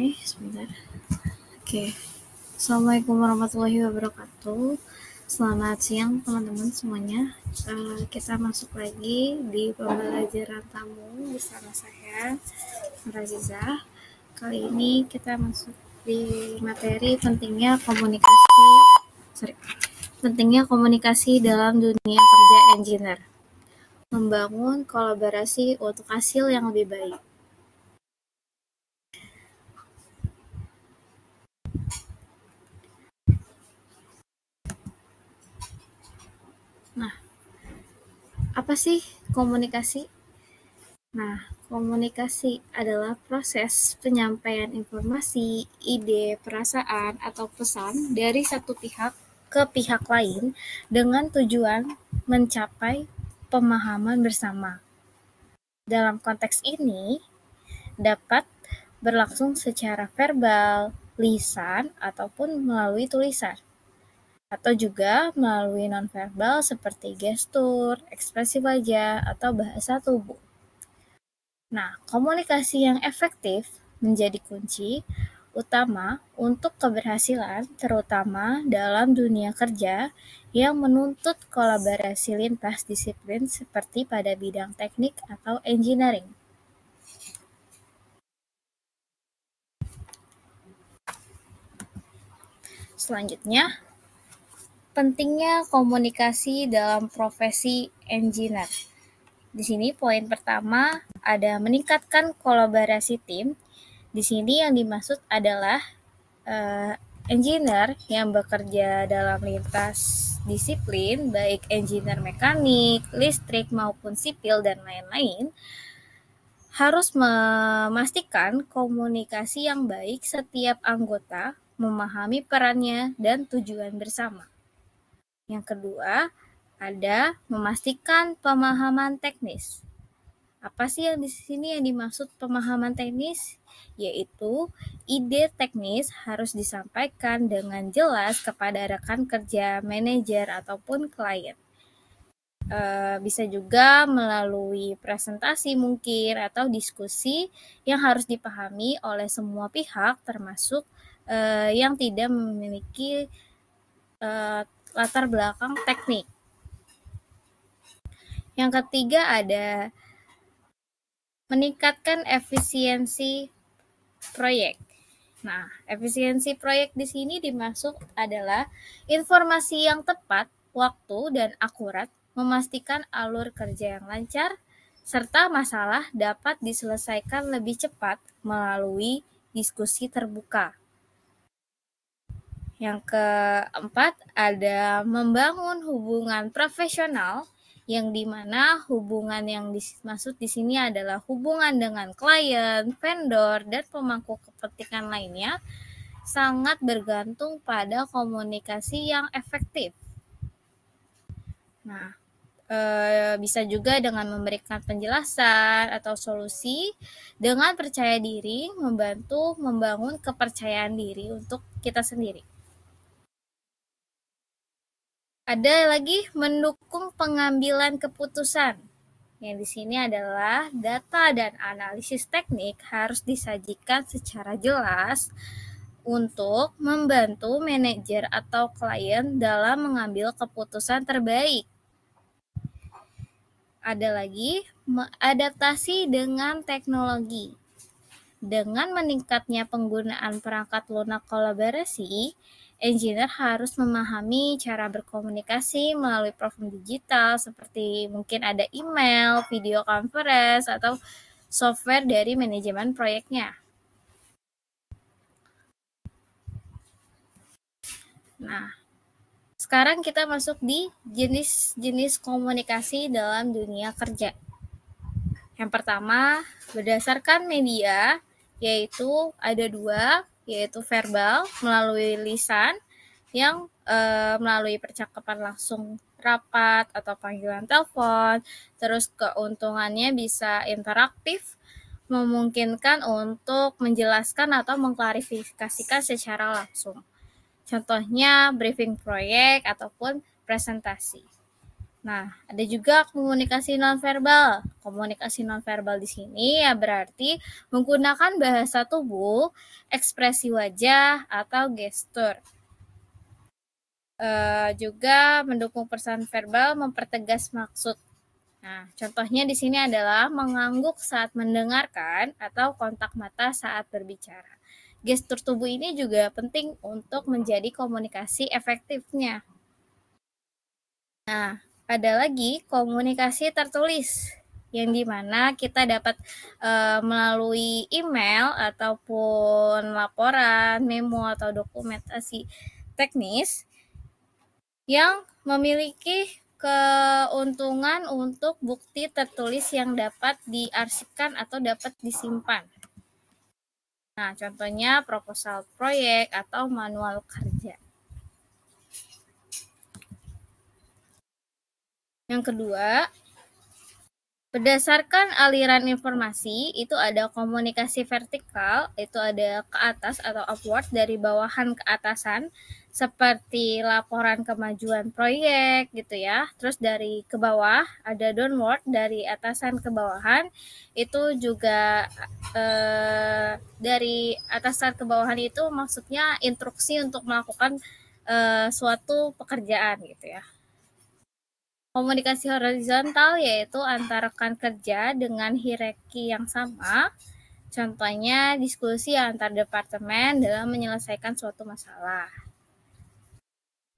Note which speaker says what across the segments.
Speaker 1: Sebentar. Oke. Assalamualaikum warahmatullahi wabarakatuh. Selamat siang teman-teman semuanya. Kita masuk lagi di pembelajaran tamu bersama saya, Raziza. Kali ini kita masuk di materi pentingnya komunikasi dalam dunia kerja engineer. Membangun kolaborasi untuk hasil yang lebih baik. Nah, apa sih komunikasi? Nah, komunikasi adalah proses penyampaian informasi, ide, perasaan, atau pesan dari satu pihak ke pihak lain dengan tujuan mencapai pemahaman bersama. Dalam konteks ini, dapat berlangsung secara verbal, lisan, ataupun melalui tulisan, atau juga melalui nonverbal seperti gestur, ekspresi wajah, atau bahasa tubuh. Nah, komunikasi yang efektif menjadi kunci utama untuk keberhasilan, terutama dalam dunia kerja yang menuntut kolaborasi lintas disiplin seperti pada bidang teknik atau engineering. Selanjutnya, pentingnya komunikasi dalam profesi engineer. Di sini poin pertama ada meningkatkan kolaborasi tim. Di sini yang dimaksud adalah engineer yang bekerja dalam lintas disiplin, baik engineer mekanik, listrik maupun sipil dan lain-lain, harus memastikan komunikasi yang baik setiap anggota memahami perannya dan tujuan bersama. Yang kedua, ada memastikan pemahaman teknis. Apa sih yang di sini yang dimaksud pemahaman teknis? Yaitu ide teknis harus disampaikan dengan jelas kepada rekan kerja, manajer, ataupun klien. Bisa juga melalui presentasi mungkin atau diskusi yang harus dipahami oleh semua pihak termasuk yang tidak memiliki latar belakang teknik. Yang ketiga ada meningkatkan efisiensi proyek. Nah, efisiensi proyek di sini dimaksud adalah informasi yang tepat, waktu, dan akurat, memastikan alur kerja yang lancar, serta masalah dapat diselesaikan lebih cepat melalui diskusi terbuka. Yang keempat, ada membangun hubungan profesional, yang dimana hubungan yang dimaksud di sini adalah hubungan dengan klien, vendor, dan pemangku kepentingan lainnya, sangat bergantung pada komunikasi yang efektif. Nah, bisa juga dengan memberikan penjelasan atau solusi dengan percaya diri, membantu membangun kepercayaan diri untuk kita sendiri. Ada lagi mendukung pengambilan keputusan. Yang di sini adalah data dan analisis teknik harus disajikan secara jelas untuk membantu manajer atau klien dalam mengambil keputusan terbaik. Ada lagi adaptasi dengan teknologi. Dengan meningkatnya penggunaan perangkat lunak kolaborasi, engineer harus memahami cara berkomunikasi melalui platform digital seperti mungkin ada email, video conference, atau software dari manajemen proyeknya. Nah, sekarang kita masuk di jenis-jenis komunikasi dalam dunia kerja. Yang pertama, berdasarkan media, yaitu ada dua, yaitu verbal melalui lisan yang melalui percakapan langsung rapat atau panggilan telepon. Terus keuntungannya bisa interaktif, memungkinkan untuk menjelaskan atau mengklarifikasikan secara langsung. Contohnya briefing proyek ataupun presentasi. Nah, ada juga komunikasi nonverbal. Komunikasi nonverbal di sini ya berarti menggunakan bahasa tubuh, ekspresi wajah, atau gestur. Juga mendukung pesan verbal, mempertegas maksud. Nah, contohnya di sini adalah mengangguk saat mendengarkan atau kontak mata saat berbicara. Gestur tubuh ini juga penting untuk menjadi komunikasi efektifnya. Nah, ada lagi komunikasi tertulis yang dimana kita dapat melalui email ataupun laporan, memo atau dokumentasi teknis yang memiliki keuntungan untuk bukti tertulis yang dapat diarsipkan atau dapat disimpan. Nah, contohnya proposal proyek atau manual kerja. Yang kedua, berdasarkan aliran informasi, itu ada komunikasi vertikal, itu ada ke atas atau upward, dari bawahan ke atasan, seperti laporan kemajuan proyek gitu ya. Terus dari ke bawah ada downward, dari atasan ke bawahan, itu juga dari atasan ke bawahan itu maksudnya instruksi untuk melakukan suatu pekerjaan gitu ya. Komunikasi horizontal yaitu antara rekan kerja dengan hierarki yang sama. Contohnya diskusi antar departemen dalam menyelesaikan suatu masalah.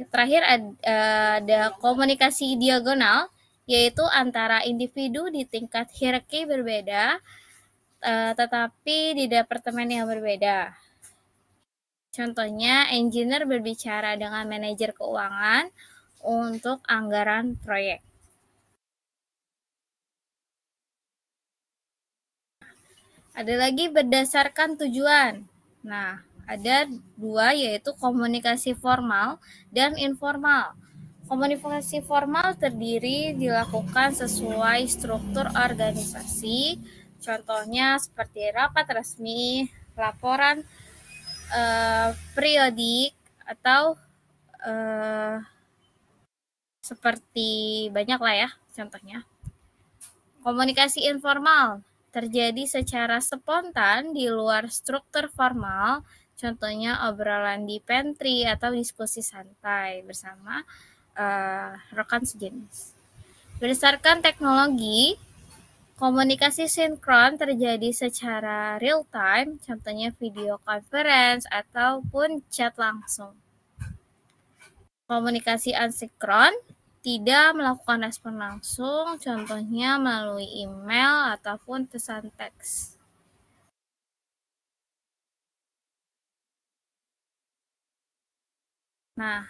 Speaker 1: Terakhir ada komunikasi diagonal, yaitu antara individu di tingkat hierarki berbeda, tetapi di departemen yang berbeda. Contohnya, engineer berbicara dengan manajer keuangan untuk anggaran proyek. Ada lagi berdasarkan tujuan. Nah, ada dua, yaitu komunikasi formal dan informal. Komunikasi formal terdiri dilakukan sesuai struktur organisasi, contohnya seperti rapat resmi, laporan periodik, atau seperti banyak lah ya contohnya. Komunikasi informal terjadi secara spontan di luar struktur formal, contohnya obrolan di pantry atau diskusi santai bersama rekan sejenis. Berdasarkan teknologi, komunikasi sinkron terjadi secara real time, contohnya video conference ataupun chat langsung. Komunikasi asinkron tidak melakukan respon langsung, contohnya melalui email ataupun pesan teks. Nah,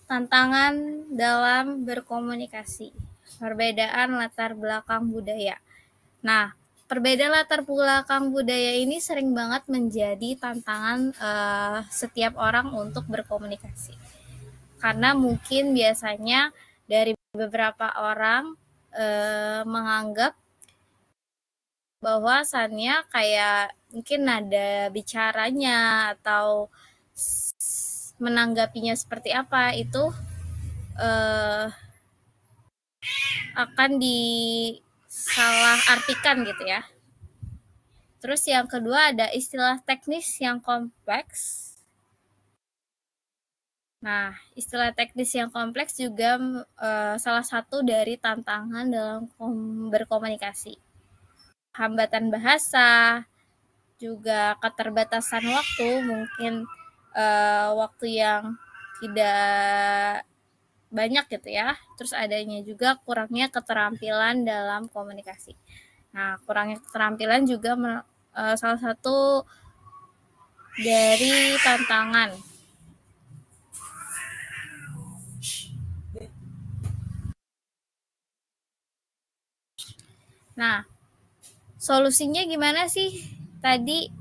Speaker 1: tantangan dalam berkomunikasi, perbedaan latar belakang budaya. Nah, perbedaan latar belakang budaya ini sering banget menjadi tantangan setiap orang untuk berkomunikasi. Karena mungkin biasanya dari beberapa orang menganggap bahwasannya kayak mungkin nada bicaranya atau menanggapinya seperti apa itu akan disalah artikan gitu ya. Terus yang kedua ada istilah teknis yang kompleks. Nah, istilah teknis yang kompleks juga salah satu dari tantangan dalam berkomunikasi. Hambatan bahasa, juga keterbatasan waktu, mungkin waktu yang tidak banyak gitu ya. Terus adanya juga kurangnya keterampilan dalam komunikasi. Nah, kurangnya keterampilan juga salah satu dari tantangan. Nah, solusinya gimana sih? Tadi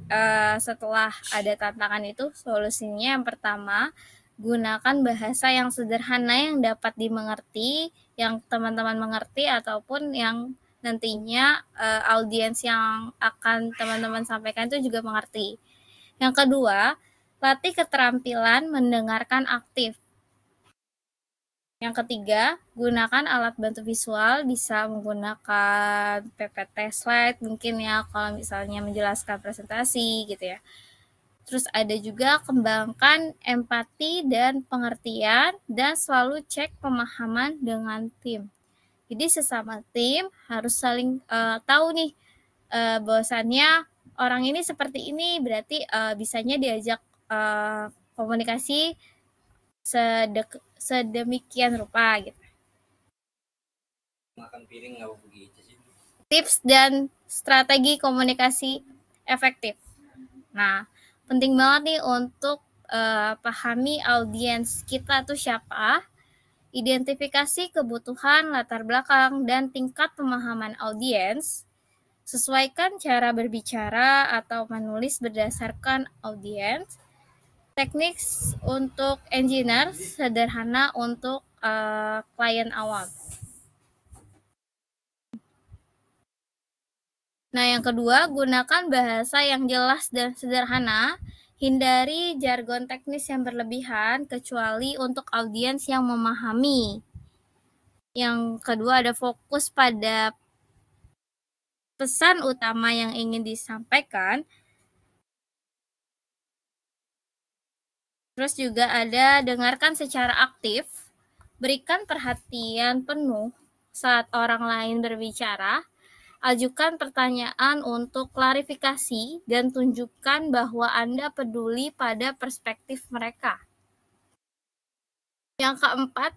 Speaker 1: setelah ada tantangan itu, solusinya yang pertama, gunakan bahasa yang sederhana yang dapat dimengerti, yang teman-teman mengerti ataupun yang nantinya audiens yang akan teman-teman sampaikan itu juga mengerti. Yang kedua, latih keterampilan mendengarkan aktif. Yang ketiga, gunakan alat bantu visual, bisa menggunakan PPT slide mungkin ya kalau misalnya menjelaskan presentasi gitu ya. Terus ada juga kembangkan empati dan pengertian dan selalu cek pemahaman dengan tim. Jadi sesama tim harus saling tahu nih bahwasannya orang ini seperti ini, berarti bisanya diajak komunikasi sedemikian rupa gitu.
Speaker 2: Makan piring nggak begitu sih.
Speaker 1: Tips dan strategi komunikasi efektif. Nah, penting banget nih untuk pahami audiens kita tuh siapa, identifikasi kebutuhan, latar belakang, dan tingkat pemahaman audiens, sesuaikan cara berbicara atau menulis berdasarkan audiens, teknik untuk engineer sederhana untuk klien awam. Nah, yang kedua, gunakan bahasa yang jelas dan sederhana. Hindari jargon teknis yang berlebihan, kecuali untuk audiens yang memahami. Yang kedua, ada fokus pada pesan utama yang ingin disampaikan. Terus juga ada dengarkan secara aktif, berikan perhatian penuh saat orang lain berbicara, ajukan pertanyaan untuk klarifikasi, dan tunjukkan bahwa Anda peduli pada perspektif mereka. Yang keempat,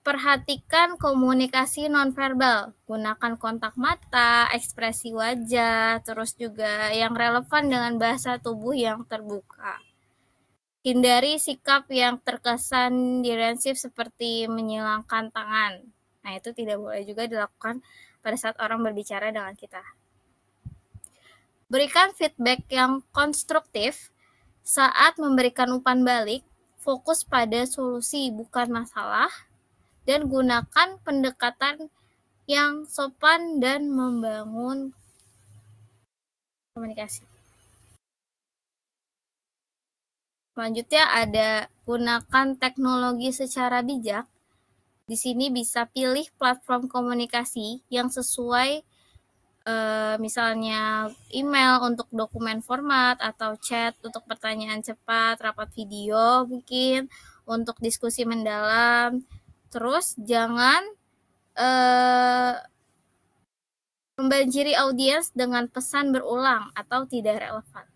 Speaker 1: perhatikan komunikasi nonverbal. Gunakan kontak mata, ekspresi wajah, terus juga yang relevan dengan bahasa tubuh yang terbuka. Hindari sikap yang terkesan defensif seperti menyilangkan tangan. Nah, itu tidak boleh juga dilakukan pada saat orang berbicara dengan kita. Berikan feedback yang konstruktif saat memberikan umpan balik, fokus pada solusi bukan masalah, dan gunakan pendekatan yang sopan dan membangun komunikasi. Selanjutnya ada gunakan teknologi secara bijak. Di sini bisa pilih platform komunikasi yang sesuai, misalnya email untuk dokumen format atau chat untuk pertanyaan cepat, rapat video mungkin untuk diskusi mendalam. Terus jangan membanjiri audiens dengan pesan berulang atau tidak relevan.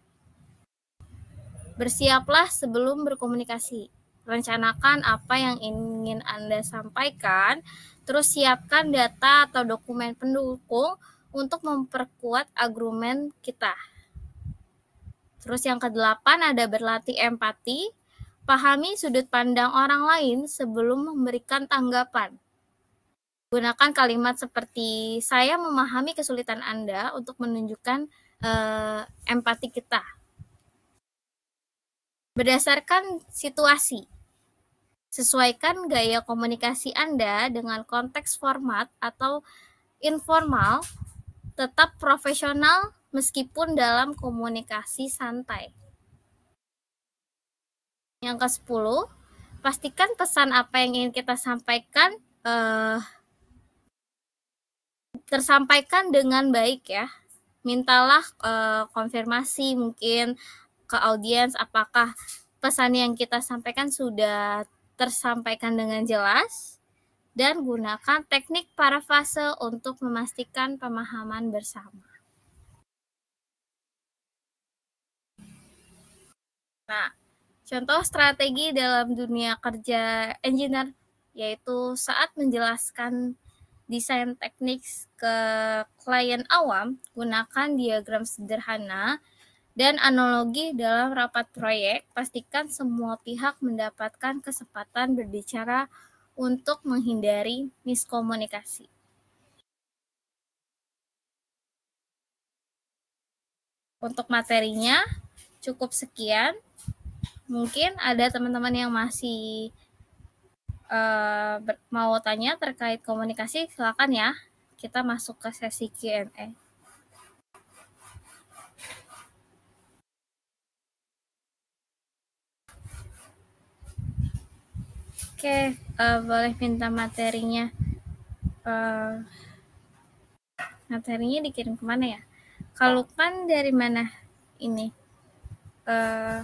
Speaker 1: Bersiaplah sebelum berkomunikasi. Rencanakan apa yang ingin Anda sampaikan, terus siapkan data atau dokumen pendukung untuk memperkuat argumen kita. Terus yang kedelapan ada berlatih empati, pahami sudut pandang orang lain sebelum memberikan tanggapan. Gunakan kalimat seperti, saya memahami kesulitan Anda untuk menunjukkan empati kita. Berdasarkan situasi, sesuaikan gaya komunikasi Anda dengan konteks format atau informal, tetap profesional meskipun dalam komunikasi santai. Yang ke-10, pastikan pesan apa yang ingin kita sampaikan tersampaikan dengan baik ya. Mintalah konfirmasi mungkin ke audiens apakah pesan yang kita sampaikan sudah tersampaikan dengan jelas, dan gunakan teknik parafrase untuk memastikan pemahaman bersama. Nah, contoh strategi dalam dunia kerja engineer yaitu saat menjelaskan desain teknik ke klien awam, gunakan diagram sederhana dan analogi dalam rapat proyek. Pastikan semua pihak mendapatkan kesempatan berbicara untuk menghindari miskomunikasi. Untuk materinya cukup sekian. Mungkin ada teman-teman yang masih mau tanya terkait komunikasi, silakan ya. Kita masuk ke sesi Q&A. Oke, boleh minta materinya. Eh, materinya dikirim kemana ya? Kalau kan dari mana ini? Eh,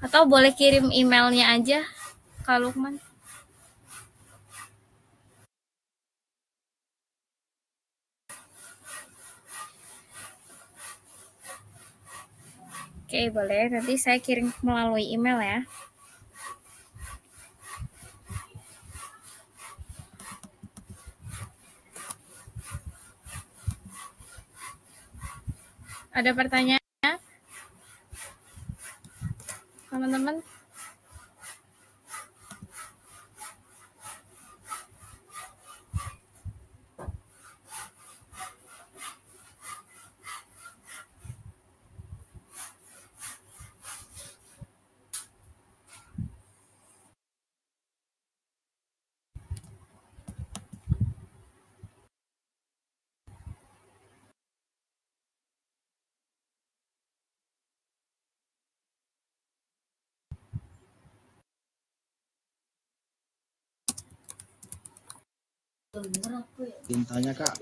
Speaker 1: atau boleh kirim emailnya aja, Kak Lukman. Oke, boleh. Nanti saya kirim melalui email ya. Ada pertanyaan, teman-teman?
Speaker 2: Tintanya Kak.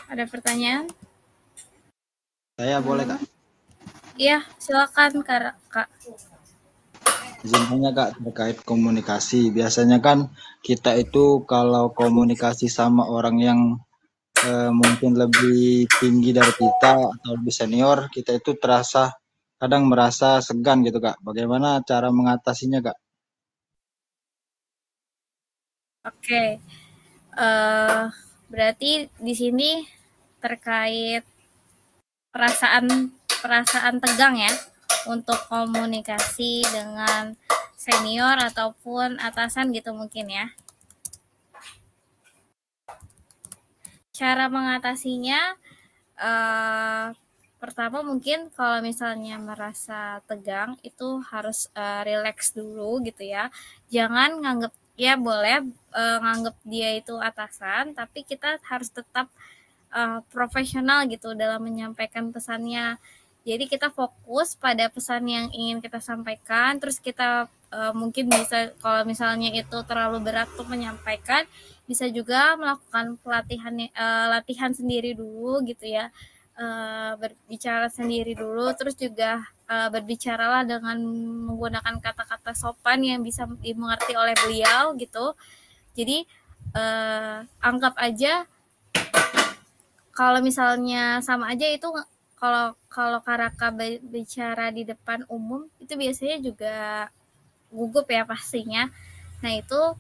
Speaker 1: Ada pertanyaan?
Speaker 2: Saya boleh Kak?
Speaker 1: Iya, silakan Kak.
Speaker 2: Izin tanya Kak terkait komunikasi. Biasanya kan kita itu kalau komunikasi sama orang yang mungkin lebih tinggi dari kita atau lebih senior, kita itu kadang merasa segan gitu Kak. Bagaimana cara mengatasinya Kak?
Speaker 1: Oke, eh berarti di sini terkait perasaan perasaan tegang ya untuk komunikasi dengan senior ataupun atasan gitu mungkin ya. Cara mengatasinya eh pertama mungkin kalau misalnya merasa tegang itu harus relax dulu gitu ya. Jangan nganggep ya boleh nganggep dia itu atasan, tapi kita harus tetap profesional gitu dalam menyampaikan pesannya. Jadi kita fokus pada pesan yang ingin kita sampaikan, terus kita mungkin bisa kalau misalnya itu terlalu berat untuk menyampaikan, bisa juga melakukan latihan sendiri dulu gitu ya. Berbicara sendiri dulu, terus juga berbicaralah dengan menggunakan kata-kata sopan yang bisa dimengerti oleh beliau gitu. Jadi anggap aja kalau misalnya sama aja itu, kalau kalau Karaka bicara di depan umum itu biasanya juga gugup ya pastinya. Nah itu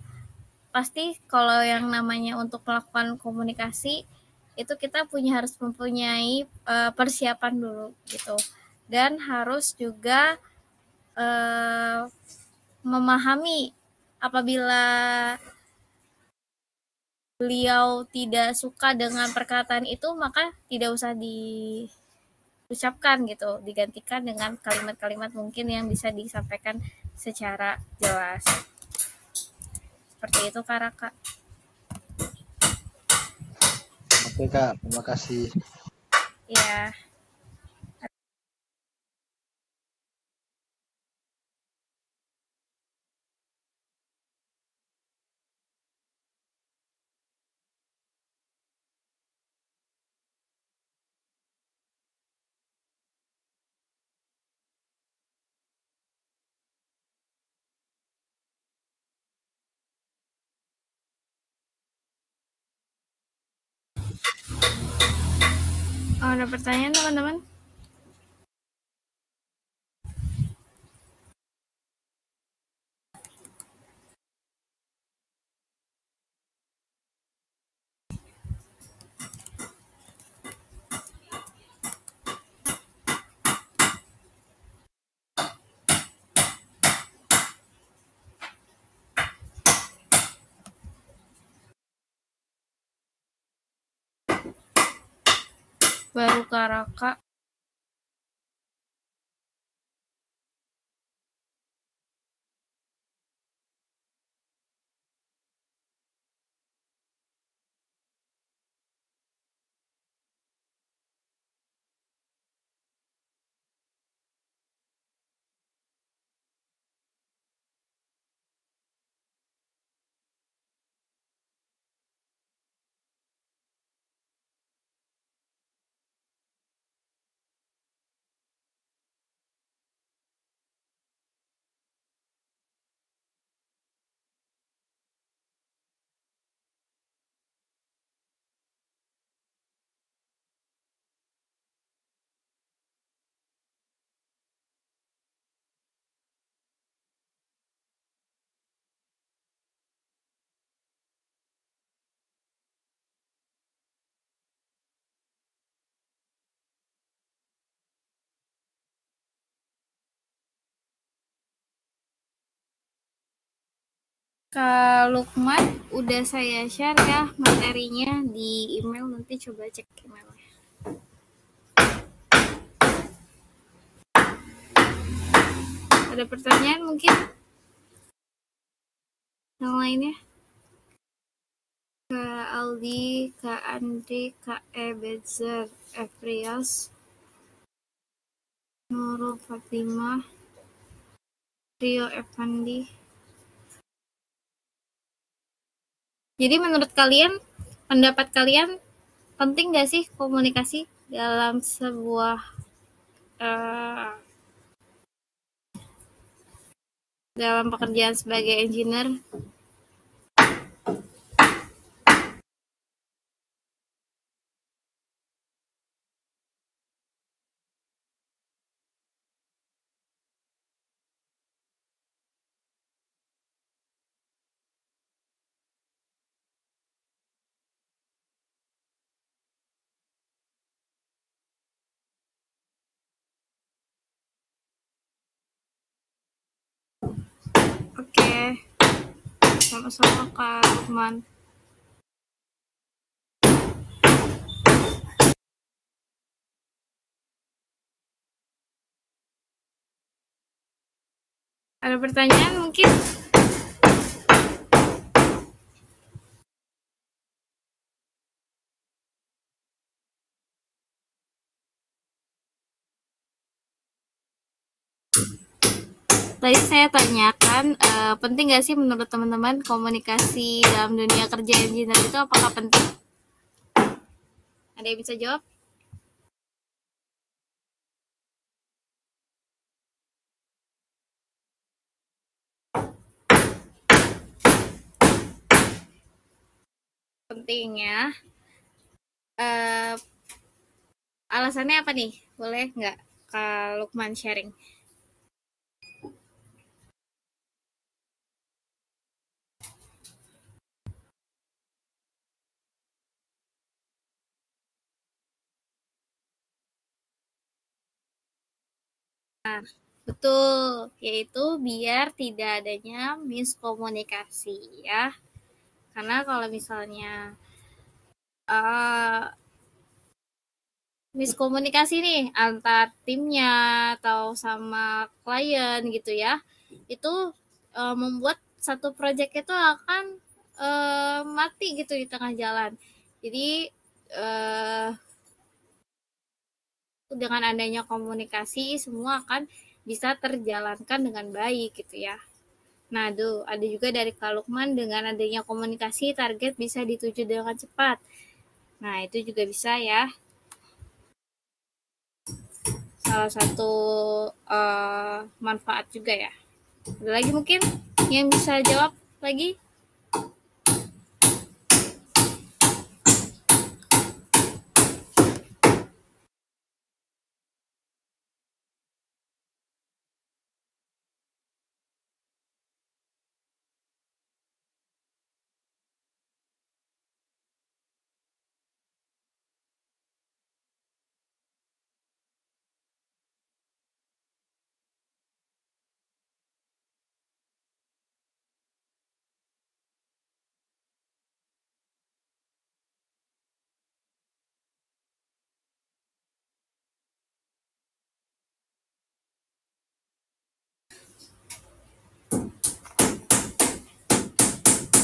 Speaker 1: pasti kalau yang namanya untuk melakukan komunikasi itu kita harus mempunyai persiapan dulu gitu, dan harus juga uh, memahami apabila beliau tidak suka dengan perkataan itu, maka tidak usah diucapkan gitu, digantikan dengan kalimat-kalimat mungkin yang bisa disampaikan secara jelas. Seperti itu Kak Raka.
Speaker 2: Oke Kak, terima kasih.
Speaker 1: Ya. Oh, ada pertanyaan teman-teman? Baru Kak Raka. Kak Lukman udah saya share ya materinya di email, nanti coba cek emailnya. Ada pertanyaan mungkin yang lainnya? Kak Aldi, Kak Andri, Kak Ebezer, Efrias, Nurul Fatimah, Rio Evandi. Jadi menurut kalian, pendapat kalian, penting nggak sih komunikasi dalam sebuah dalam pekerjaan sebagai engineer? Oke, sama-sama Kak Lukman. Ada pertanyaan mungkin? Tadi saya tanyakan, penting nggak sih menurut teman-teman komunikasi dalam dunia kerja engineer itu, apakah penting? Ada yang bisa jawab? Penting ya. Alasannya apa nih? Boleh nggak Kak Lukman sharing? Nah, betul, yaitu biar tidak adanya miskomunikasi ya. Karena kalau misalnya uh, miskomunikasi nih antar timnya atau sama klien gitu ya, itu membuat satu project itu akan mati gitu di tengah jalan. Jadi dengan adanya komunikasi semua akan bisa terjalankan dengan baik gitu ya. Nah, tuh ada juga dari Kak Lukman, dengan adanya komunikasi target bisa dituju dengan cepat. Nah, itu juga bisa ya. Salah satu manfaat juga ya. Ada lagi mungkin yang bisa jawab lagi?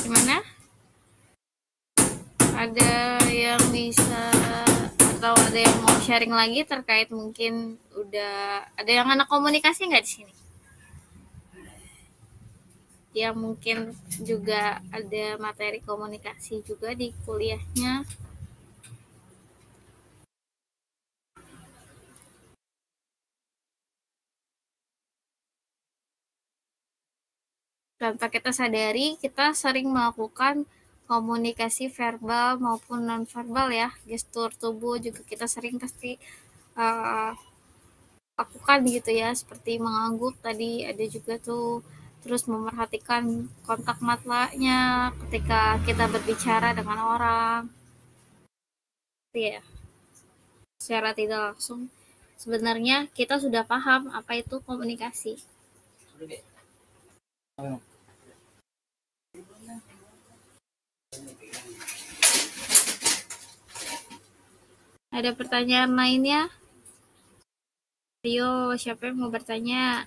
Speaker 1: Gimana? Ada yang bisa atau ada yang mau sharing lagi terkait, mungkin udah ada yang anak komunikasi nggak di sini? Yang mungkin juga ada materi komunikasi juga di kuliahnya. Tanpa kita sadari, kita sering melakukan komunikasi verbal maupun nonverbal ya. Gestur tubuh juga kita sering pasti uh, lakukan gitu ya, seperti mengangguk tadi ada juga tuh. Terus memerhatikan kontak matanya ketika kita berbicara dengan orang. Ya, secara tidak langsung sebenarnya kita sudah paham apa itu komunikasi. Ada pertanyaan lainnya? Ayo, siapa yang mau bertanya?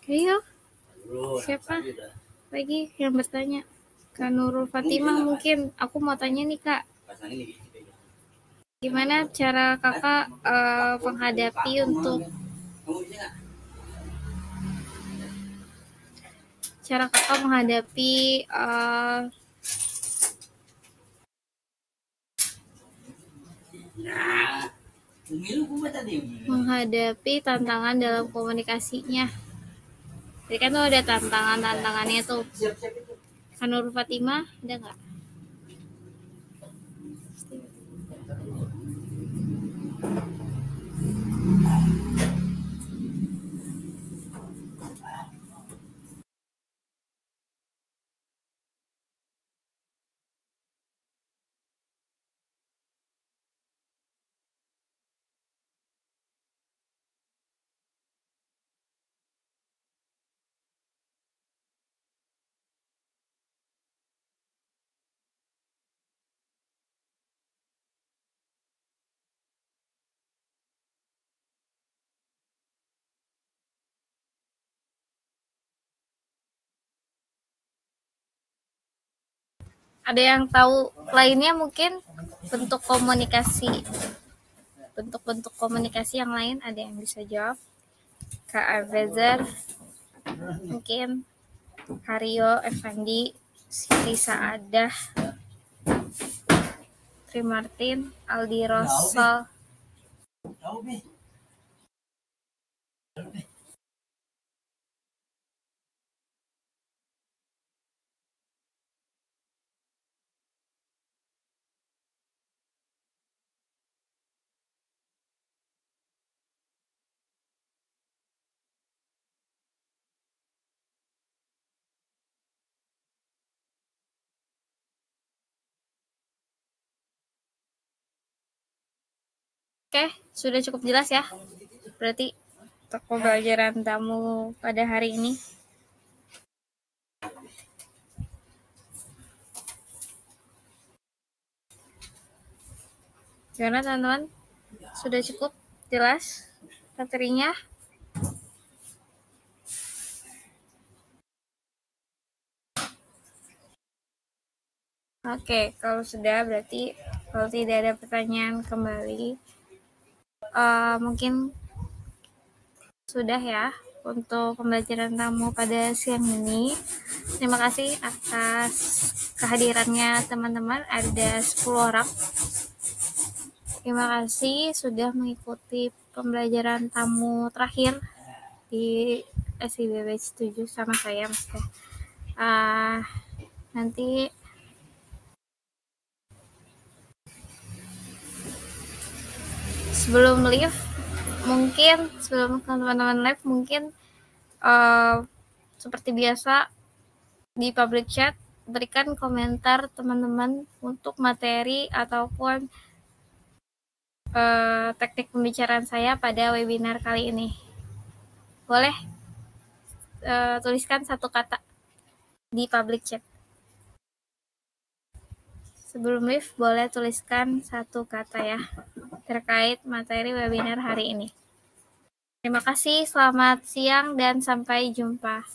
Speaker 1: Ayo, siapa lagi yang bertanya? Kak Nurul Fatimah mungkin. Aku mau tanya nih Kak, gimana cara kakak menghadapi untuk cara kakak menghadapi menghadapi tantangan dalam komunikasinya. Jadi kan tuh ada tantangannya tuh. Kak Nurul Fatimah ada nggak? Ada yang tahu lainnya mungkin bentuk-bentuk komunikasi yang lain, ada yang bisa jawab? Kak Arvezer, mungkin Hario, Evandi, Siti Saadah, Tri Martin, Aldi Rosal. Oke, sudah cukup jelas ya. Berarti untuk pembelajaran tamu pada hari ini. Gimana teman-teman? Sudah cukup jelas materinya? Oke, kalau sudah berarti kalau tidak ada pertanyaan kembali, mungkin sudah ya untuk pembelajaran tamu pada siang ini. Terima kasih atas kehadirannya teman-teman, ada 10 orang. Terima kasih sudah mengikuti pembelajaran tamu terakhir di SIBB 7 sama saya, Mas. Nanti sebelum teman-teman live mungkin seperti biasa di public chat berikan komentar teman-teman untuk materi ataupun teknik pembicaraan saya pada webinar kali ini. Boleh tuliskan satu kata di public chat. Sebelum live, boleh tuliskan satu kata ya terkait materi webinar hari ini. Terima kasih, selamat siang dan sampai jumpa.